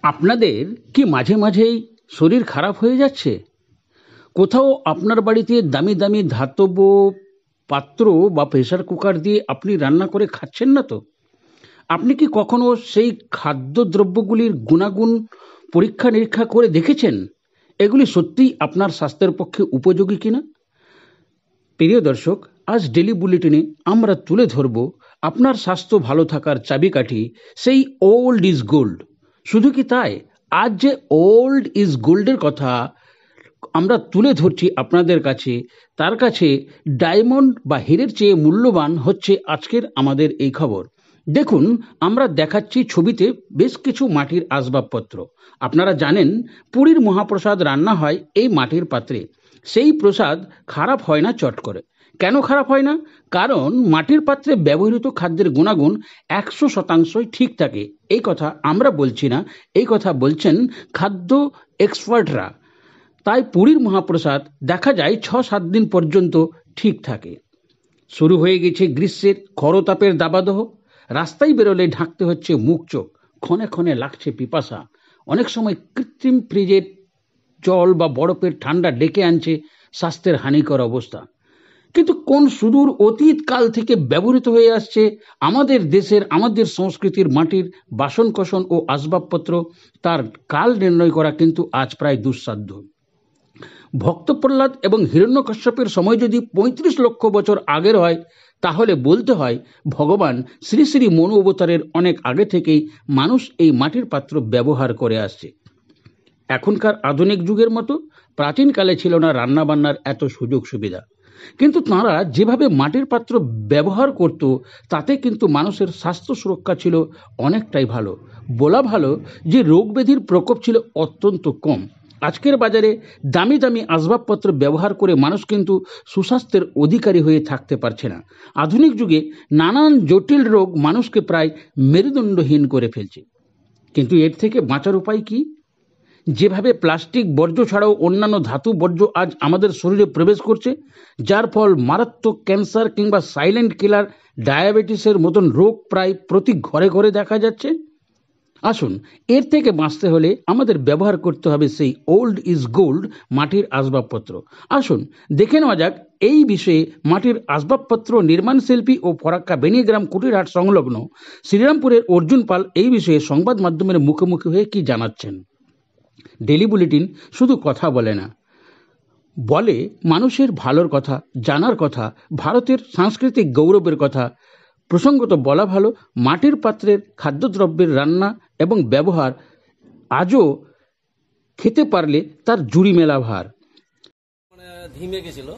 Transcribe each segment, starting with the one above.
আপনাদের কি মাঝে মাঝেই শরীর খারাপ হয়ে যাচ্ছে? কোথাও আপনার বাড়িতে দামি দামি ধাতব পাত্র বা প্রেসার কুকার দিয়ে আপনি রান্না করে খাচ্ছেন না তো? আপনি কি কখনো সেই খাদ্যদ্রব্যগুলির গুণাগুণ পরীক্ষা নিরীক্ষা করে দেখেছেন এগুলি সত্যিই আপনার স্বাস্থ্যের পক্ষে উপযোগী কিনা? প্রিয় দর্শক, আজ ডেলি বুলেটিনে আমরা তুলে ধরব আপনার স্বাস্থ্য ভালো থাকার চাবিকাঠি, সেই ওল্ড ইজ গোল্ড। শুধু কি তাই, আজ যে ওল্ড ইজ গোল্ডের কথা আমরা তুলে ধরছি আপনাদের কাছে, তার কাছে ডায়মন্ড বা হীরের চেয়ে মূল্যবান হচ্ছে আজকের আমাদের এই খবর। দেখুন, আমরা দেখাচ্ছি ছবিতে বেশ কিছু মাটির আসবাবপত্র। আপনারা জানেন, পুরীর মহাপ্রসাদ রান্না হয় এই মাটির পাত্রে। সেই প্রসাদ খারাপ হয় না চট করে। কেন খারাপ হয় না? কারণ মাটির পাত্রে ব্যবহৃত খাদ্যের গুণাগুণ 100% ঠিক থাকে। এই কথা আমরা বলছি না, এই কথা বলছেন খাদ্য এক্সপার্টরা। তাই পুরীর মহাপ্রসাদ দেখা যায় 6-7 দিন পর্যন্ত ঠিক থাকে। শুরু হয়ে গেছে গ্রীষ্মের খরতাপের দাবাদহ। রাস্তায় বেরোলে ঢাকতে হচ্ছে মুখ চোখ, ক্ষণে ক্ষণে লাগছে পিপাসা। অনেক সময় কৃত্রিম ফ্রিজের জল বা বরফের ঠান্ডা ডেকে আনছে স্বাস্থ্যের হানিকর অবস্থা। কিন্তু কোন সুদূর অতীত কাল থেকে ব্যবহৃত হয়ে আসছে আমাদের দেশের, আমাদের সংস্কৃতির মাটির বাসন কোসন ও আসবাবপত্র, তার কাল নির্ণয় করা কিন্তু আজ প্রায় দুঃসাধ্য। ভক্ত প্রহ্লাদ এবং হিরণ্যকশ্যপের সময় যদি 35 লক্ষ বছর আগের হয়, তাহলে বলতে হয় ভগবান শ্রী শ্রী মনু অবতারের অনেক আগে থেকেই মানুষ এই মাটির পাত্র ব্যবহার করে আসছে। এখনকার আধুনিক যুগের মতো প্রাচীনকালে ছিল না রান্নাবান্নার এত সুযোগ সুবিধা, কিন্তু তাঁরা যেভাবে মাটির পাত্র ব্যবহার করত, তাতে কিন্তু মানুষের স্বাস্থ্য সুরক্ষা ছিল অনেকটাই ভালো। বলা ভালো যে রোগ ব্যাধির প্রকোপ ছিল অত্যন্ত কম। আজকের বাজারে দামি দামি আসবাবপত্র ব্যবহার করে মানুষ কিন্তু সুস্বাস্থ্যের অধিকারী হয়ে থাকতে পারছে না। আধুনিক যুগে নানান জটিল রোগ মানুষকে প্রায় মেরুদণ্ডহীন করে ফেলছে। কিন্তু এর থেকে বাঁচার উপায় কি? যেভাবে প্লাস্টিক বর্জ্য ছাড়াও অন্যান্য ধাতু বর্জ্য আজ আমাদের শরীরে প্রবেশ করছে, যার ফল মারাত্মক ক্যান্সার কিংবা সাইলেন্ট কিলার ডায়াবেটিসের মতন রোগ প্রায় প্রতি ঘরে ঘরে দেখা যাচ্ছে। আসুন, এর থেকে বাঁচতে হলে আমাদের ব্যবহার করতে হবে সেই ওল্ড ইজ গোল্ড মাটির আসবাবপত্র। আসুন দেখে নেওয়া যাক এই বিষয়ে মাটির আসবাবপত্র নির্মাণ শিল্পী ও ফরাক্কা বেনিগ্রাম কুটিরহাট সংলগ্ন শ্রীরামপুরের অর্জুন পাল এই বিষয়ে সংবাদ মাধ্যমের মুখোমুখি হয়ে কি জানাচ্ছেন। ডেলি বুলেটিন শুধু কথা বলে না, বলে মানুষের ভালোর কথা, জানার কথা, ভারতের সাংস্কৃতিক গৌরবের কথা। প্রসঙ্গত বলা ভালো, মাটির পাত্রের খাদ্যদ্রব্যের রান্না এবং ব্যবহার আজও খেতে পারলে তার জুড়ি মেলা ভার। ধিমে গেছিল,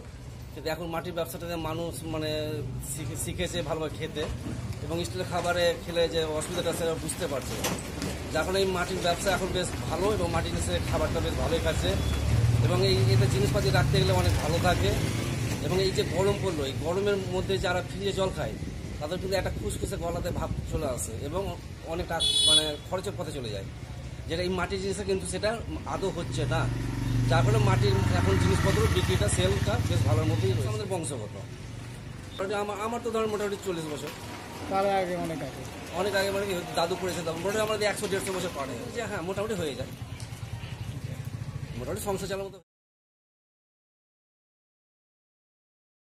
কিন্তু এখন মাটির ব্যবসাটাতে মানুষ শিখেছে ভালোভাবে খেতে, এবং স্টিলের খাবারে খেলে যে অসুবিধাটা সেটা বুঝতে পারছে, যার ফলে এই মাটির ব্যবসা এখন বেশ ভালো, এবং মাটির নিচে খাবারটা বেশ ভালোই খাচ্ছে, এবং এতে জিনিসপাতি রাখতে গেলে অনেক ভালো থাকে। এবং এই যে গরম পড়লো, এই গরমের মধ্যে যারা ফ্রিজে জল খায় তাদের কিন্তু একটা খুসখুসে গলাতে ভাব চলে আসে, এবং অনেকটা খরচের পথে চলে যায়, যেটা এই মাটির জিনিসটা কিন্তু সেটা আদৌ হচ্ছে না। যার ফলে মাটির এখন জিনিসপত্র বিক্রিটা, সেলটা বেশ ভালোর মধ্যেই রয়েছে। আমাদের বংশগত, আমার তো ধরেন মোটামুটি 40 বছর। তার আগে অনেক আগে দাদু করেছে, মোটামুটি আমাদের 100-150 বছর পরে যে হ্যাঁ মোটামুটি হয়ে যায়, মোটামুটি সংসার চালার মতো।